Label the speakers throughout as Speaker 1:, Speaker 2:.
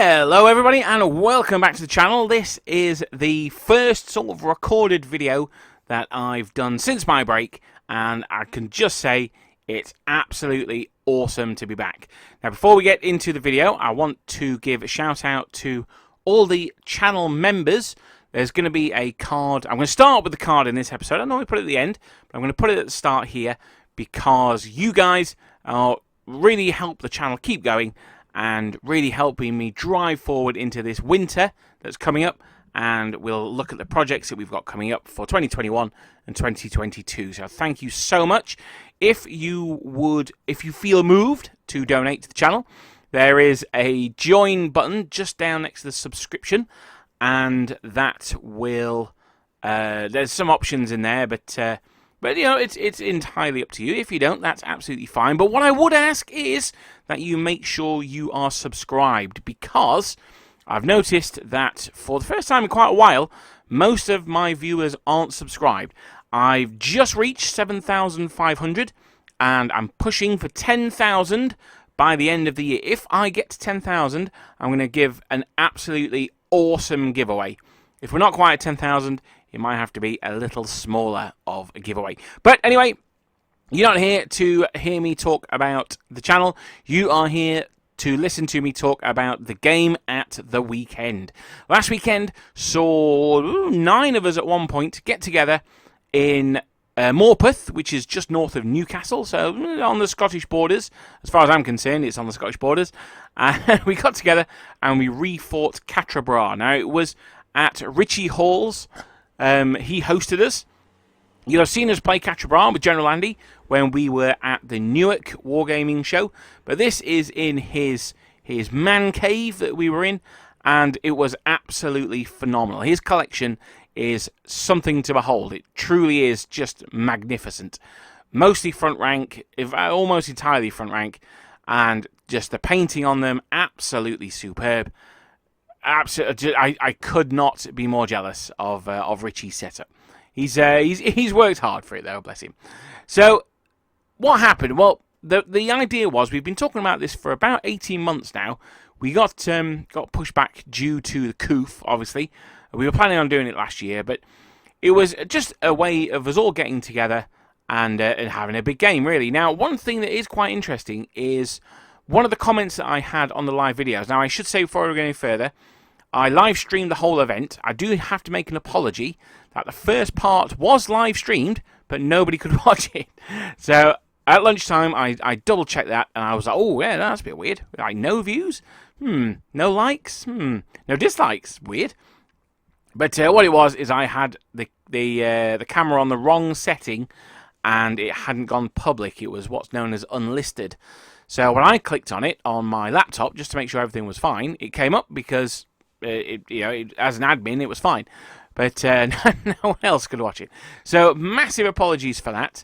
Speaker 1: Hello everybody and welcome back to the channel. This is the first sort of recorded video that I've done since my break, and I can just say it's absolutely awesome to be back. Now before we get into the video, I want to give a shout out to all the channel members. There's going to be a card. I'm going to start with the card in this episode. I normally put it at the end, but I'm going to put it at the start here because you guys really help the channel keep going and really helping me drive forward into this winter that's coming up, and we'll look at the projects that we've got coming up for 2021 and 2022. So thank you so much. If you feel moved to donate to the channel, there is a join button just down next to the subscription, and that will there's some options in there, but you know, it's entirely up to you. If you don't, that's absolutely fine. But what I would ask is that you make sure you are subscribed, because I've noticed that for the first time in quite a while, most of my viewers aren't subscribed. I've just reached 7,500, and I'm pushing for 10,000 by the end of the year. If I get to 10,000, I'm going to give an absolutely awesome giveaway. If we're not quite at 10,000, it might have to be a little smaller of a giveaway. But anyway, you're not here to hear me talk about the channel. You are here to listen to me talk about the game at the weekend. Last weekend saw 9 of us at one point get together in Morpeth, which is just north of Newcastle, so on the Scottish borders. As far as I'm concerned, it's on the Scottish borders. And we got together and we re-fought Quatre Bras. Now, it was at Richie Hall's. He hosted us. You'll have seen us play Quatre Bras with General Andy when we were at the Newark Wargaming show, but this is in his man cave that we were in, and it was absolutely phenomenal. His collection is something to behold. It truly is just magnificent. Mostly front rank, almost entirely front rank, and just the painting on them, absolutely superb. Absolutely, I could not be more jealous of Richie's setup. He's worked hard for it though, bless him. So what happened? Well, the idea was, we've been talking about this for about 18 months now. We got pushed back due to the coup, obviously. We were planning on doing it last year, but it was just a way of us all getting together and having a big game, really. Now, one thing that is quite interesting is one of the comments that I had on the live videos. Now, I should say before we go any further, I live streamed the whole event. I do have to make an apology that the first part was live streamed, but nobody could watch it. So at lunchtime, I double checked that, and I was like, oh yeah, that's a bit weird. Like, no views, no likes, no dislikes, weird. But what it was is I had the camera on the wrong setting, and it hadn't gone public. It was what's known as unlisted. So when I clicked on it on my laptop just to make sure everything was fine, it came up because as an admin, it was fine. But no one else could watch it. So massive apologies for that.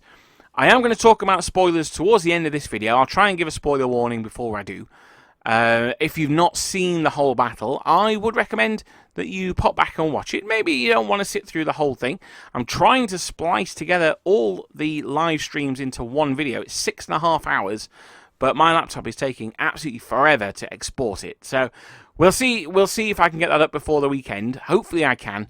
Speaker 1: I am going to talk about spoilers towards the end of this video. I'll try and give a spoiler warning before I do. If you've not seen the whole battle, I would recommend that you pop back and watch it. Maybe you don't want to sit through the whole thing. I'm trying to splice together all the live streams into one video. It's 6.5 hours. But my laptop is taking absolutely forever to export it. So we'll see if I can get that up before the weekend. Hopefully I can.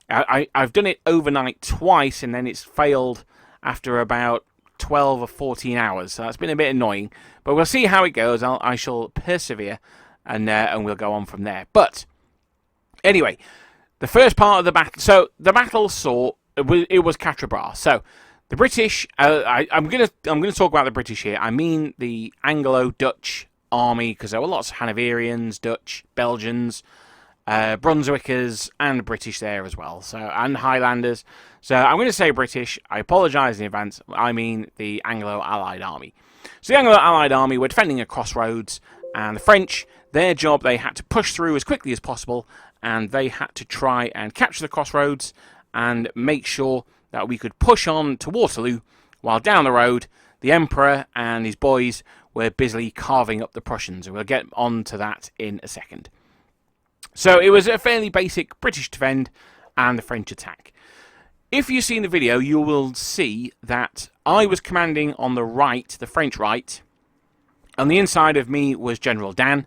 Speaker 1: I've done it overnight twice, and then it's failed after about 12 or 14 hours. So that's been a bit annoying. But we'll see how it goes. I shall persevere, and we'll go on from there. But anyway, the first part of the battle. So the battle saw it was Quatre Bras. So the British, I'm gonna talk about the British here. I mean the Anglo-Dutch army, because there were lots of Hanoverians, Dutch, Belgians, Brunswickers, and British there as well. So, and Highlanders. So I'm going to say British. I apologise in advance. I mean the Anglo-Allied army. So the Anglo-Allied army were defending a crossroads, and the French, their job, they had to push through as quickly as possible, and they had to try and capture the crossroads and make sure that we could push on to Waterloo, while down the road, the Emperor and his boys were busily carving up the Prussians, and we'll get on to that in a second. So it was a fairly basic British defend and the French attack. If you've seen the video, you will see that I was commanding on the right, the French right. On the inside of me was General Dan.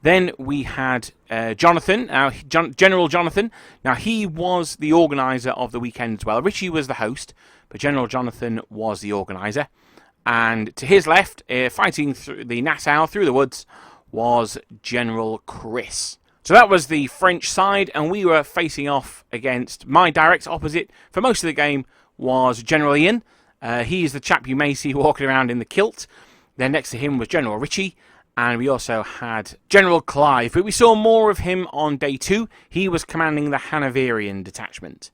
Speaker 1: Then we had Jonathan, General Jonathan. Now, he was the organiser of the weekend as well. Richie was the host, but General Jonathan was the organiser. And to his left, fighting through the Nassau, through the woods, was General Chris. So that was the French side, and we were facing off against my direct opposite for most of the game was General Ian. He's the chap you may see walking around in the kilt. Then next to him was General Richie. And we also had General Clive, but we saw more of him on day 2. He was commanding the Hanoverian detachment.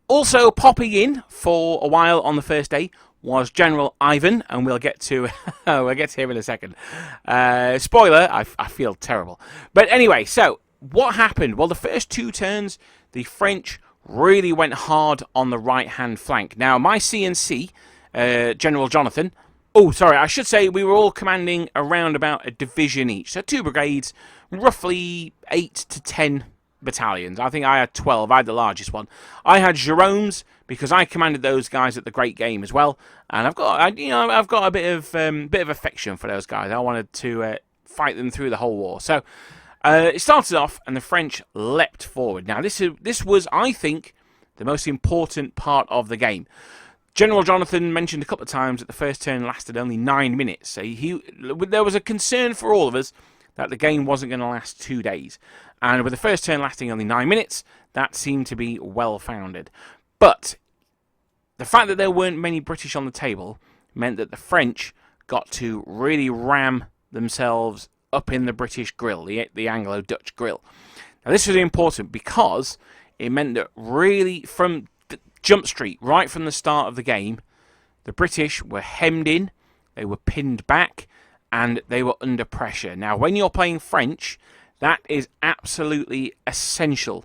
Speaker 1: Also popping in for a while on the first day was General Ivan, and we'll get to him in a second. Spoiler, I feel terrible. But anyway, so what happened? Well, the first 2 turns, the French really went hard on the right-hand flank. Now, my CNC, General Jonathan... Oh, sorry, I should say we were all commanding around about a division each. So 2 brigades, roughly 8 to 10 battalions. I think I had 12. I had the largest one. I had Jerome's because I commanded those guys at the Great Game as well. And I've got a bit of affection for those guys. I wanted to fight them through the whole war. So it started off, and the French leapt forward. Now this was, I think, the most important part of the game. General Jonathan mentioned a couple of times that the first turn lasted only 9 minutes. So there was a concern for all of us that the game wasn't going to last 2 days. And with the first turn lasting only 9 minutes, that seemed to be well-founded. But the fact that there weren't many British on the table meant that the French got to really ram themselves up in the British grill, the Anglo-Dutch grill. Now this was important because it meant that really from Jump Street, right from the start of the game, the British were hemmed in, they were pinned back, and they were under pressure. Now, when you're playing French, that is absolutely essential.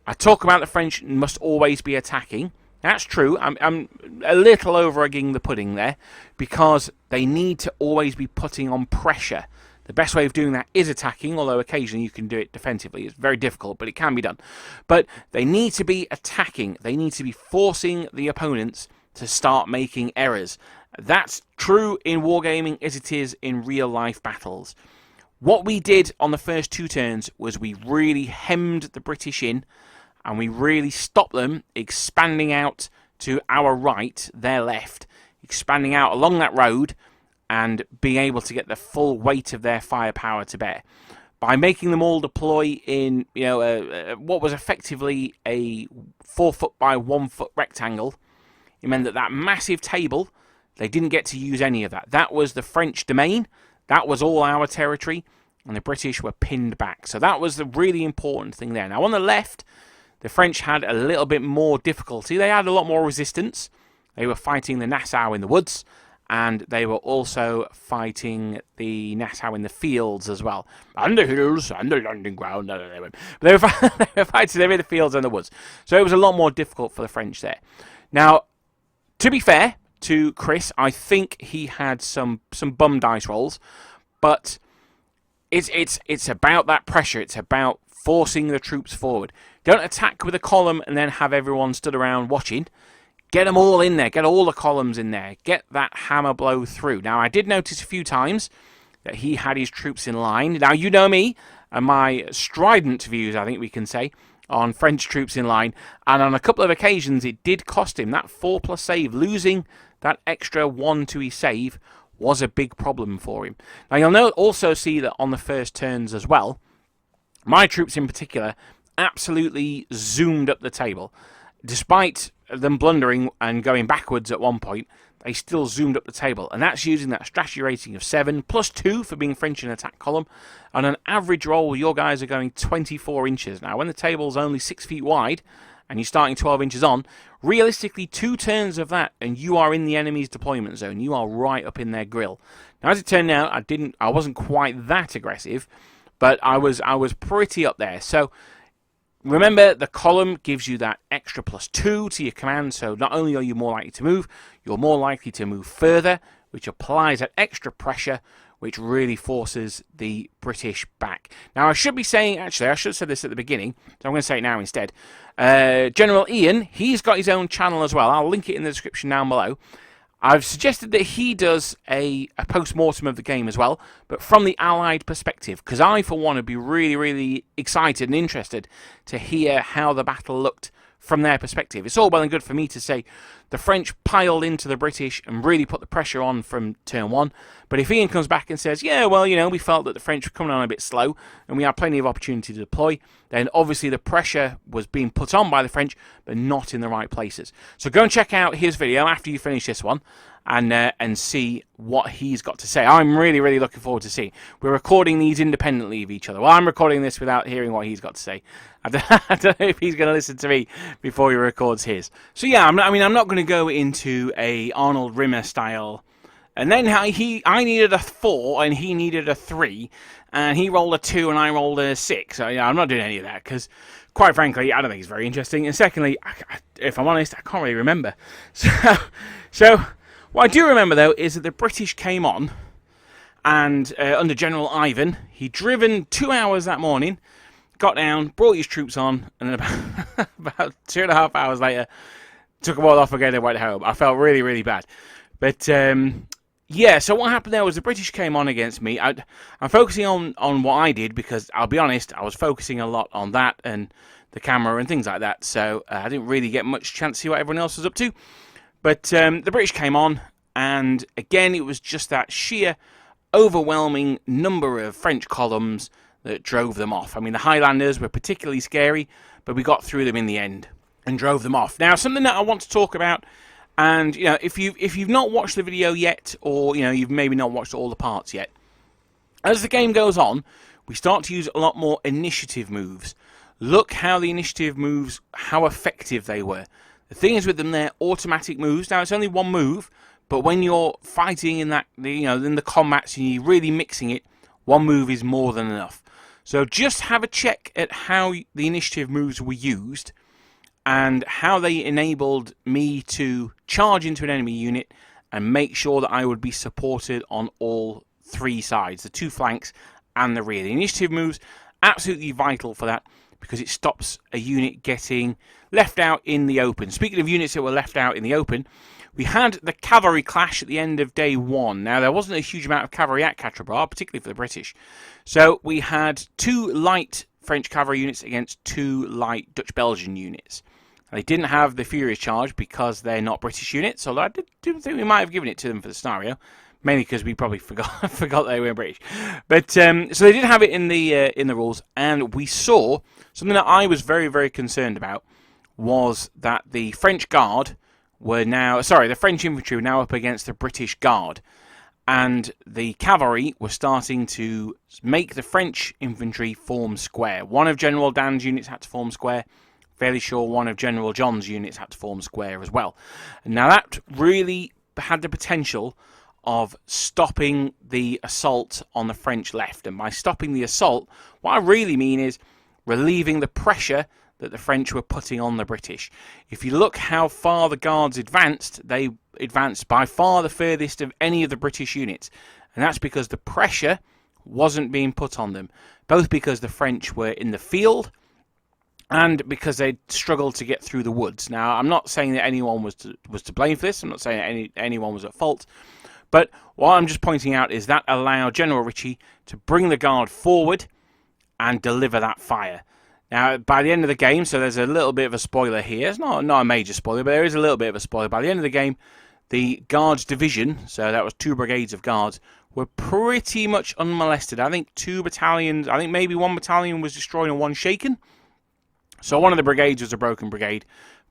Speaker 1: I talk about the French must always be attacking. That's true. I'm a little over-egging the pudding there, because they need to always be putting on pressure. The best way of doing that is attacking, although occasionally you can do it defensively. It's very difficult, but it can be done. But they need to be attacking. They need to be forcing the opponents to start making errors. That's true in wargaming as it is in real-life battles. What we did on the first 2 turns was we really hemmed the British in, and we really stopped them expanding out to our right, their left, expanding out along that road, and being able to get the full weight of their firepower to bear. By making them all deploy in, what was effectively a 4 foot by 1 foot rectangle, it meant that massive table, they didn't get to use any of that. That was the French domain, that was all our territory, and the British were pinned back. So that was the really important thing there. Now on the left, the French had a little bit more difficulty. They had a lot more resistance. They were fighting the Nassau in the woods, and they were also fighting the Nassau in the fields as well. And the hills, and the landing ground. But they were fighting them in the fields and the woods. So it was a lot more difficult for the French there. Now, to be fair to Chris, I think he had some bum dice rolls. But it's about that pressure. It's about forcing the troops forward. Don't attack with a column and then have everyone stood around watching. Get them all in there. Get all the columns in there. Get that hammer blow through. Now, I did notice a few times that he had his troops in line. Now, you know me and my strident views, I think we can say, on French troops in line. And on a couple of occasions, it did cost him that 4+ save. Losing that extra 1 to his save was a big problem for him. Now, you'll also see that on the first turns as well, my troops in particular absolutely zoomed up the table. Despite them blundering and going backwards at one point, they still zoomed up the table. And that's using that strategy rating of 7, +2 for being French in attack column. And an average roll, your guys are going 24 inches. Now, when the table's only 6 feet wide, and you're starting 12 inches on, realistically 2 turns of that, and you are in the enemy's deployment zone. You are right up in their grill. Now, as it turned out, I wasn't quite that aggressive, but I was pretty up there. So, remember, the column gives you that extra +2 to your command, so not only are you more likely to move, you're more likely to move further, which applies that extra pressure, which really forces the British back. Now, I should be saying, actually, I should have said this at the beginning, so I'm going to say it now instead. General Ian, he's got his own channel as well. I'll link it in the description down below. I've suggested that he does a post-mortem of the game as well, but from the Allied perspective, because I, for one, would be really, really excited and interested to hear how the battle looked from their perspective. It's all well and good for me to say the French piled into the British and really put the pressure on from turn one, but if Ian comes back and says, yeah, well, we felt that the French were coming on a bit slow and we had plenty of opportunity to deploy, then obviously the pressure was being put on by the French, but not in the right places. So go and check out his video after you finish this one and see what he's got to say. I'm really, really looking forward to seeing. We're recording these independently of each other. Well, I'm recording this without hearing what he's got to say. I don't know if he's going to listen to me before he records his. So yeah, I'm not going to go into a Arnold Rimmer style. And then I needed a 4 and he needed a 3, and he rolled a 2 and I rolled a 6. So yeah, I'm not doing any of that because, quite frankly, I don't think it's very interesting. And secondly, if I'm honest, I can't really remember. So what I do remember though is that the British came on, and under General Ivan, he'd driven 2 hours that morning, got down, brought his troops on, and then about 2.5 hours later, took them all off again and went home. I felt really, really bad. But yeah, so what happened there was the British came on against me. I'm focusing on what I did because, I'll be honest, I was focusing a lot on that and the camera and things like that. So I didn't really get much chance to see what everyone else was up to. But the British came on, and again, it was just that sheer overwhelming number of French columns that drove them off. I mean, the Highlanders were particularly scary, but we got through them in the end and drove them off. Now, something that I want to talk about, and if you've not watched the video yet, or you've maybe not watched all the parts yet, as the game goes on, we start to use a lot more initiative moves. Look how the initiative moves, how effective they were. The thing is with them, they're automatic moves. Now, it's only one move, but when you're fighting in that, in the combats and you're really mixing it, one move is more than enough. So just have a check at how the initiative moves were used and how they enabled me to charge into an enemy unit and make sure that I would be supported on all 3 sides, the 2 flanks and the rear. The initiative moves, absolutely vital for that, because it stops a unit getting left out in the open. Speaking of units that were left out in the open, we had the cavalry clash at the end of day 1. Now, there wasn't a huge amount of cavalry at Quatre Bras, particularly for the British. So we had 2 light French cavalry units against 2 light Dutch-Belgian units. They didn't have the Furious Charge because they're not British units, although I do think we might have given it to them for the scenario, mainly because we probably forgot they were British. But so they did have it in the rules, and we saw something that I was very, very concerned about, was that the French Guard were now, the French infantry were now up against the British Guard, and the cavalry were starting to make the French infantry form square. One of General Dan's units had to form square. Fairly sure one of General John's units had to form square as well. Now that really had the potential of stopping the assault on the French left. And by stopping the assault, what I really mean is relieving the pressure that the French were putting on the British. If you look how far the Guards advanced, they advanced by far the furthest of any of the British units. And that's because the pressure wasn't being put on them, both because the French were in the field and because they struggled to get through the woods. Now, I'm not saying that anyone was to blame for this. I'm not saying anyone was at fault. But what I'm just pointing out is that allowed General Ritchie to bring the Guard forward and deliver that fire. Now, by the end of the game, so there's a little bit of a spoiler here. It's not a major spoiler, but there is a little bit of a spoiler. By the end of the game, the Guards division, so that was 2 brigades of Guards, were pretty much unmolested. I think 2 battalions, I think maybe 1 battalion was destroyed and 1 shaken. So one of the brigades was a broken brigade,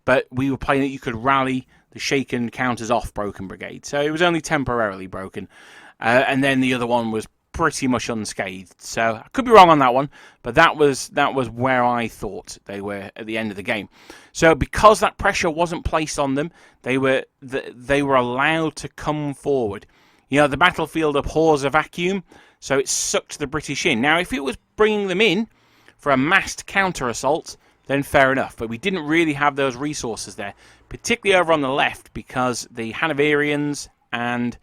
Speaker 1: but we were playing that you could rally the shaken counters off broken brigade. So it was only temporarily broken. And then the other one was pretty much unscathed. So I could be wrong on that one, but that was where I thought they were at the end of the game. So because that pressure wasn't placed on them, they were allowed to come forward. The battlefield abhors a vacuum, so it sucked the British in. Now, if it was bringing them in for a massed counter-assault, then fair enough. But we didn't really have those resources there, particularly over on the left, because the Hanoverians and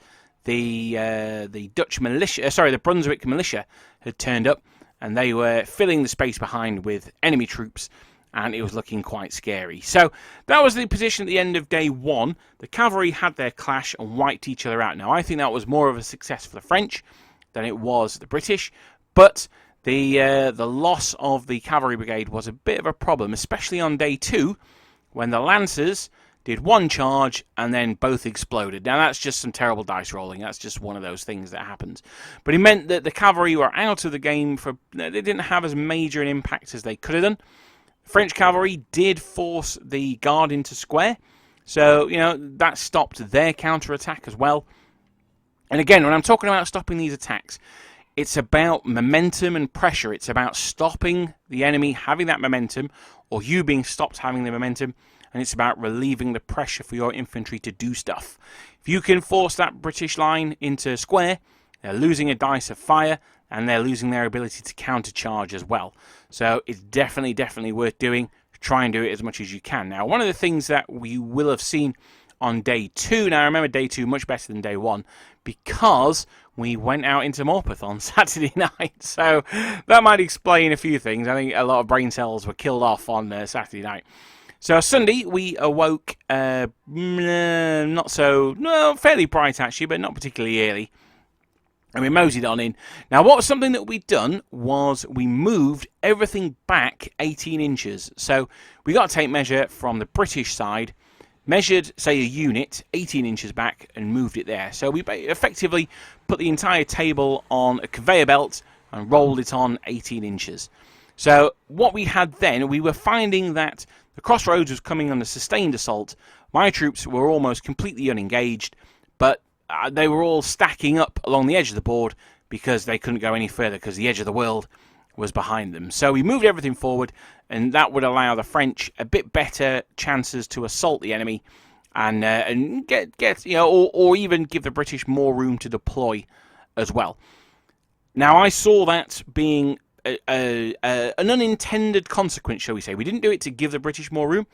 Speaker 1: the Dutch militia, the Brunswick militia had turned up, and they were filling the space behind with enemy troops. and it was looking quite scary. So that was the position at the end of day 1. The cavalry had their clash and wiped each other out. Now, I think that was more of a success for the French than it was the British, but the loss of the cavalry brigade was a bit of a problem, especially on day 2, when the lancers did one charge and then both exploded. Now, that's just some terrible dice rolling. That's just one of those things that happens. But it meant that the cavalry were out of the game. They didn't have as major an impact as they could have done. French cavalry did force the guard into square, so that stopped their counterattack as well. And again, when I'm talking about stopping these attacks, it's about momentum and pressure. It's about stopping the enemy having that momentum, or you being stopped having the momentum, and it's about relieving the pressure for your infantry to do stuff. If you can force that British line into square, they're losing a dice of fire, and they're losing their ability to countercharge as well. So it's definitely worth doing. Try and do it as much as you can. Now, one of the things that we will have seen on day 2, now I remember day 2 much better than day 1, because we went out into Morpeth on Saturday night. So that might explain a few things. I think a lot of brain cells were killed off on Saturday night. So Sunday, we awoke fairly bright actually, but not particularly early. And we moseyed on in. Now, something that we'd done was we moved everything back 18 inches. So we got a tape measure from the British side, measured, say, a unit 18 inches back and moved it there. So we effectively put the entire table on a conveyor belt and rolled it on 18 inches. So what we had then, we were finding that the crossroads was coming on a sustained assault. My troops were almost completely unengaged, but they were all stacking up along the edge of the board because they couldn't go any further because the edge of the world was behind them. So we moved everything forward, and that would allow the French a bit better chances to assault the enemy and get or even give the British more room to deploy as well. Now, I saw that being an unintended consequence, shall we say. We didn't do it to give the British more room,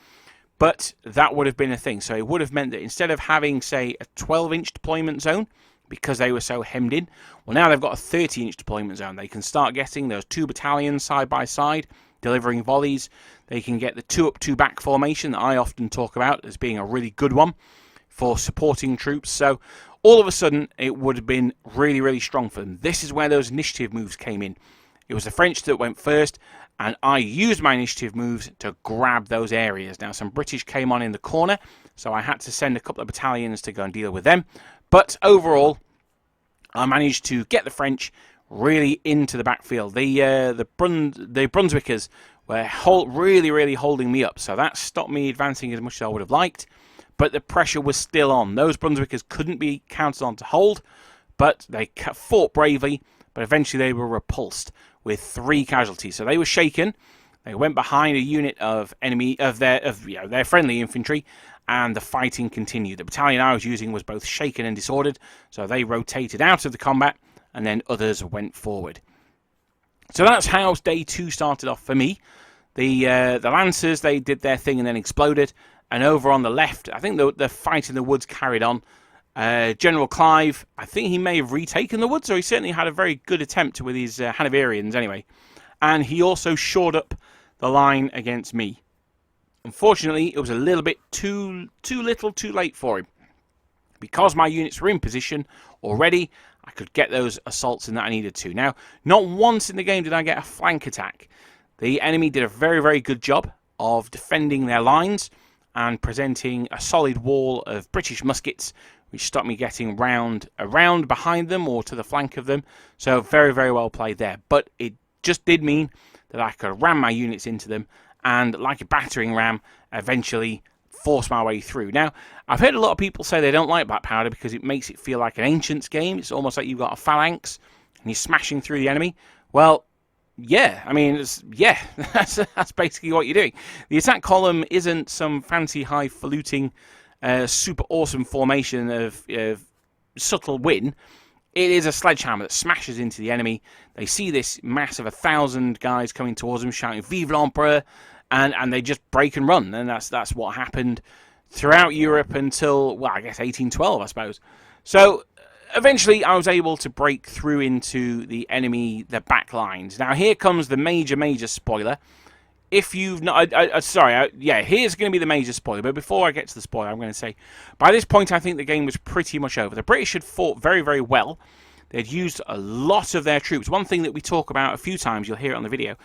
Speaker 1: but that would have been a thing. So it would have meant that instead of having, say, a 12-inch deployment zone, because they were so hemmed in, well, now they've got a 30-inch deployment zone. They can start getting those 2 battalions side by side, delivering volleys. They can get the 2 up, 2 back formation that I often talk about as being a really good one for supporting troops. So all of a sudden, it would have been really strong for them. This is where those initiative moves came in. It was the French that went first, and I used my initiative moves to grab those areas. Now, some British came on in the corner, so I had to send a couple of battalions to go and deal with them. But overall, I managed to get the French really into the backfield. The Brunswickers were really holding me up, so that stopped me advancing as much as I would have liked. But the pressure was still on. Those Brunswickers couldn't be counted on to hold, but they fought bravely. But eventually, they were repulsed with 3 casualties. So they were shaken. They went behind a unit of their friendly infantry, and the fighting continued. The battalion I was using was both shaken and disordered, so they rotated out of the combat, and then others went forward. So that's how day 2 started off for me. The Lancers, they did their thing and then exploded, and over on the left, I think the fight in the woods carried on. General Clive, I think he may have retaken the woods, or he certainly had a very good attempt with his Hanoverians anyway. And he also shored up the line against me. Unfortunately, it was a little bit too little too late for him. Because my units were in position already, I could get those assaults in that I needed to. Now, not once in the game did I get a flank attack. The enemy did a very good job of defending their lines and presenting a solid wall of British muskets, which stopped me getting around behind them or to the flank of them. So very well played there. But it just did mean that I could ram my units into them and, like a battering ram, eventually force my way through. Now, I've heard a lot of people say they don't like Black Powder because it makes it feel like an Ancients game. It's almost like you've got a phalanx and you're smashing through the enemy. Well, yeah, I mean, that's basically what you're doing. The attack column isn't some fancy highfalutin super awesome formation of subtle win. It is a sledgehammer that smashes into the enemy. They see this mass of 1,000 guys coming towards them, shouting "Vive l'Empereur!" and they just break and run. And that's what happened throughout Europe until, well, I guess 1812, I suppose. So eventually, I was able to break through into the back lines. Now, here comes the major spoiler. if you've not, yeah, here's going to be the major spoiler. But before I get to the spoiler, I'm going to say, by this point, I think the game was pretty much over. The British had fought very, very well. They'd used a lot of their troops. One thing that we talk about a few times, you'll hear it on the video,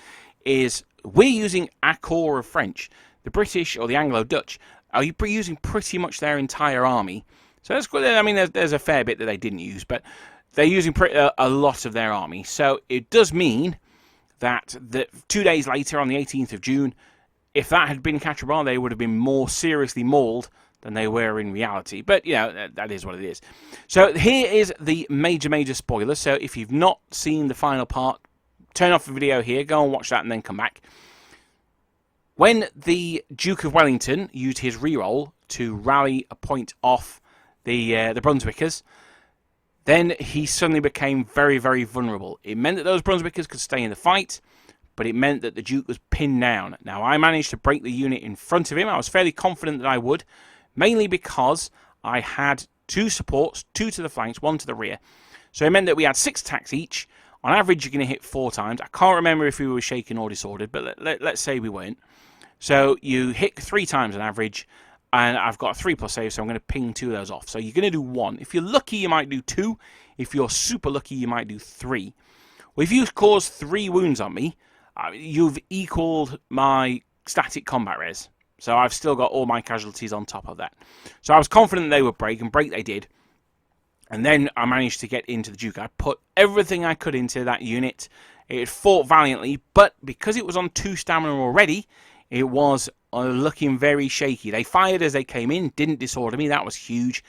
Speaker 1: is we're using a core of French. The British, or the Anglo-Dutch, are using pretty much their entire army. So that's good. I mean, there's a fair bit that they didn't use, but they're using a lot of their army. So it does mean that 2 days later, on the 18th of June, if that had been Quatre Bras, they would have been more seriously mauled than they were in reality. But, you know, that is what it is. So here is the major spoiler. So if you've not seen the final part, turn off the video here, go and watch that and then come back. When the Duke of Wellington used his reroll to rally a point off the Brunswickers, then he suddenly became very, very vulnerable. It meant that those Brunswickers could stay in the fight, but it meant that the Duke was pinned down. Now, I managed to break the unit in front of him. I was fairly confident that I would, mainly because I had 2 supports, 2 to the flanks, 1 to the rear. So it meant that we had 6 attacks each. On average, you're going to hit 4 times. I can't remember if we were shaken or disordered, but let's say we weren't. So you hit 3 times on average, and I've got a 3+ save, so I'm going to ping 2 of those off. So you're going to do 1. If you're lucky, you might do 2. If you're super lucky, you might do 3. Well, if you cause 3 wounds on me, you've equaled my static combat res. So I've still got all my casualties on top of that. So I was confident they would break, and break they did. And then I managed to get into the Duke. I put everything I could into that unit. It fought valiantly, but because it was on 2 stamina already, it was looking very shaky. They fired as they came in, didn't disorder me. That was huge.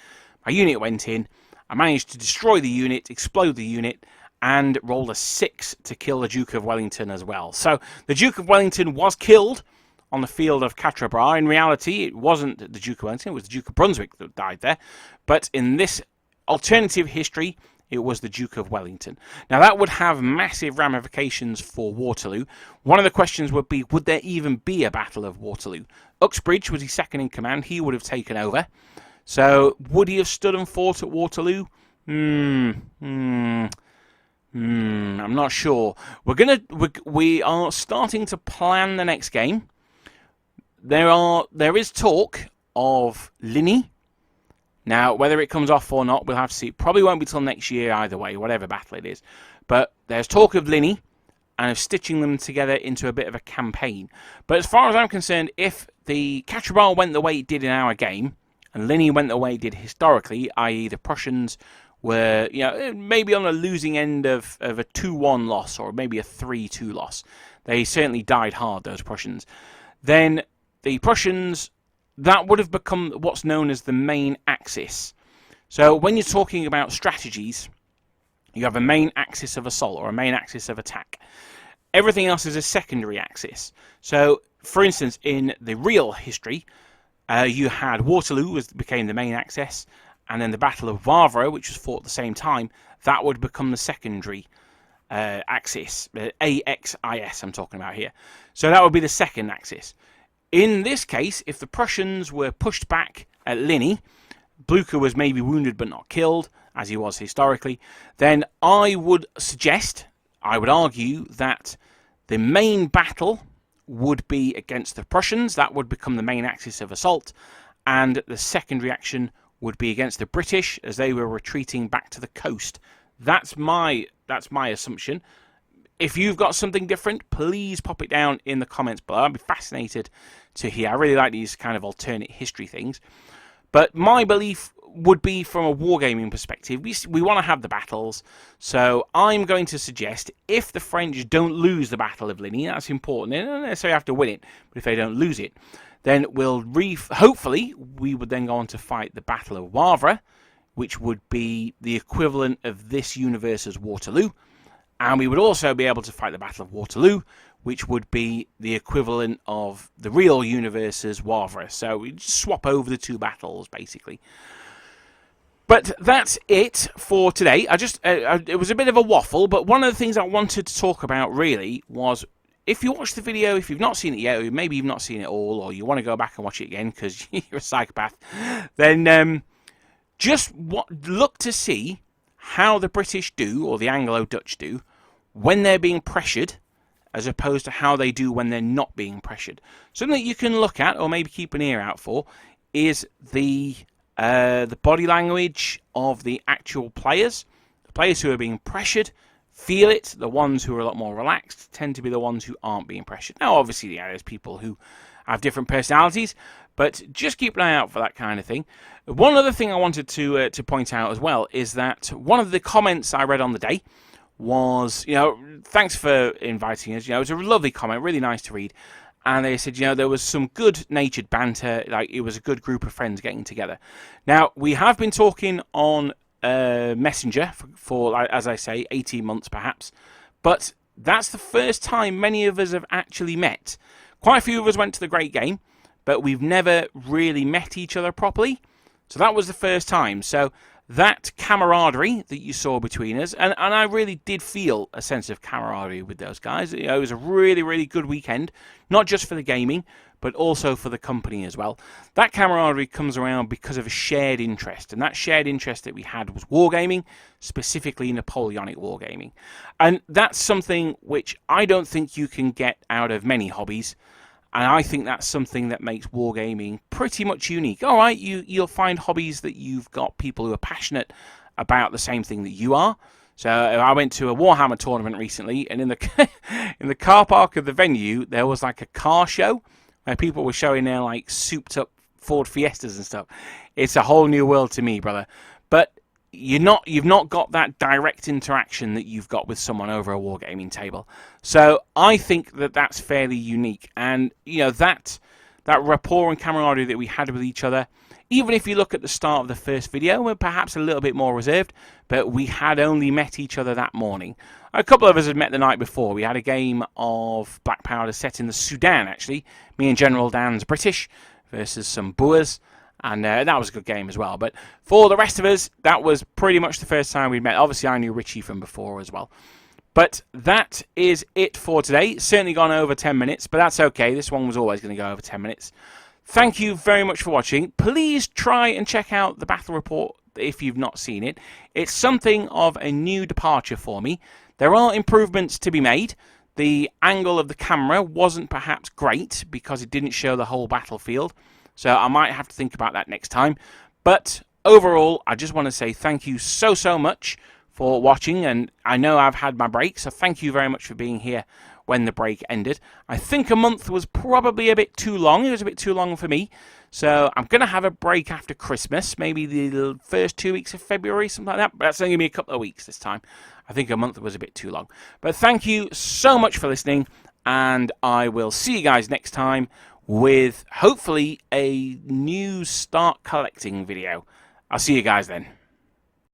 Speaker 1: My unit went in. I managed to destroy the unit, explode the unit, and rolled a 6 to kill the Duke of Wellington as well. So the Duke of Wellington was killed on the field of Quatre Bras. In reality, it wasn't the Duke of Wellington, it was the Duke of Brunswick that died there. But in this alternative history, it was the Duke of Wellington. Now, that would have massive ramifications for Waterloo. One of the questions would be, would there even be a Battle of Waterloo? Uxbridge was his second in command. He would have taken over. So, would he have stood and fought at Waterloo? I'm not sure. We are starting to plan the next game. There is talk of Ligny. Now, whether it comes off or not, we'll have to see. It probably won't be till next year either way, whatever battle it is. But there's talk of Ligny and of stitching them together into a bit of a campaign. But as far as I'm concerned, if the Quatre Bras went the way it did in our game, and Ligny went the way it did historically, i.e. the Prussians were, you know, maybe on a losing end of a 2-1 loss or maybe a 3-2 loss. They certainly died hard, those Prussians. Then the Prussians, that would have become what's known as the main axis. So when you're talking about strategies, you have a main axis of assault or a main axis of attack. Everything else is a secondary axis. So, for instance, in the real history, you had Waterloo became the main axis, and then the Battle of Wavre, which was fought at the same time, that would become the secondary axis. AXIS I'm talking about here. So that would be the second axis. In this case, if the Prussians were pushed back at Ligny, Blucher was maybe wounded but not killed, as he was historically, then I would argue that the main battle would be against the Prussians. That would become the main axis of assault, and the secondary action would be against the British as they were retreating back to the coast. That's my assumption. If you've got something different, please pop it down in the comments below. I'd be fascinated to hear. I really like these kind of alternate history things. But my belief would be from a wargaming perspective. We want to have the battles. So I'm going to suggest if the French don't lose the Battle of Ligny, that's important. They don't necessarily have to win it, but if they don't lose it, then hopefully we would then go on to fight the Battle of Wavre, which would be the equivalent of this universe's Waterloo. And we would also be able to fight the Battle of Waterloo, which would be the equivalent of the real universe's Wavre. So we just swap over the 2 battles, basically. But that's it for today. It was a bit of a waffle, but one of the things I wanted to talk about, really, was if you watch the video, if you've not seen it yet, or maybe you've not seen it all, or you want to go back and watch it again because you're a psychopath, then just look to see how the British do, or the Anglo-Dutch do, when they're being pressured as opposed to how they do when they're not being pressured. Something that you can look at, or maybe keep an ear out for, is the body language of the actual players. The players who are being pressured feel it. The ones who are a lot more relaxed tend to be the ones who aren't being pressured. Now, obviously, there's people who have different personalities, but just keep an eye out for that kind of thing. One other thing I wanted to point out as well is that one of the comments I read on the day was, thanks for inviting us. It was a lovely comment, really nice to read. And they said, there was some good-natured banter, like it was a good group of friends getting together. Now, we have been talking on Messenger for, as I say, 18 months perhaps, but that's the first time many of us have actually met. Quite a few of us went to the Great Game, but we've never really met each other properly. So that was the first time. So that camaraderie that you saw between us, and I really did feel a sense of camaraderie with those guys. It was a really, really good weekend, not just for the gaming, but also for the company as well. That camaraderie comes around because of a shared interest, and that shared interest that we had was wargaming, specifically Napoleonic wargaming. And that's something which I don't think you can get out of many hobbies, and I think that's something that makes wargaming pretty much unique. All right, you'll find hobbies that you've got people who are passionate about the same thing that you are. So I went to a Warhammer tournament recently, and in the in the car park of the venue, there was like a car show where people were showing their like souped up Ford Fiestas and stuff. It's a whole new world to me, brother. But you've not got that direct interaction that you've got with someone over a wargaming table. So I think that that's fairly unique, and that rapport and camaraderie that we had with each other. Even if you look at the start of the first video, we're perhaps a little bit more reserved, but we had only met each other that morning. A couple of us had met the night before. We had a game of Black Powder set in the Sudan, actually. Me and General Dan's British versus some Boers. And that was a good game as well. But for the rest of us, that was pretty much the first time we'd met. Obviously, I knew Richie from before as well. But that is it for today. It's certainly gone over 10 minutes, but that's okay. This one was always going to go over 10 minutes. Thank you very much for watching. Please try and check out the Battle Report if you've not seen it. It's something of a new departure for me. There are improvements to be made. The angle of the camera wasn't perhaps great because it didn't show the whole battlefield. So I might have to think about that next time. But overall, I just want to say thank you so much for watching. And I know I've had my break, so thank you very much for being here when the break ended. I think a month was probably a bit too long. It was a bit too long for me. So I'm going to have a break after Christmas, maybe the first 2 weeks of February, something like that. But that's only going to be a couple of weeks this time. I think a month was a bit too long. But thank you so much for listening, and I will see you guys next time with hopefully a new start collecting video. I'll see you guys then.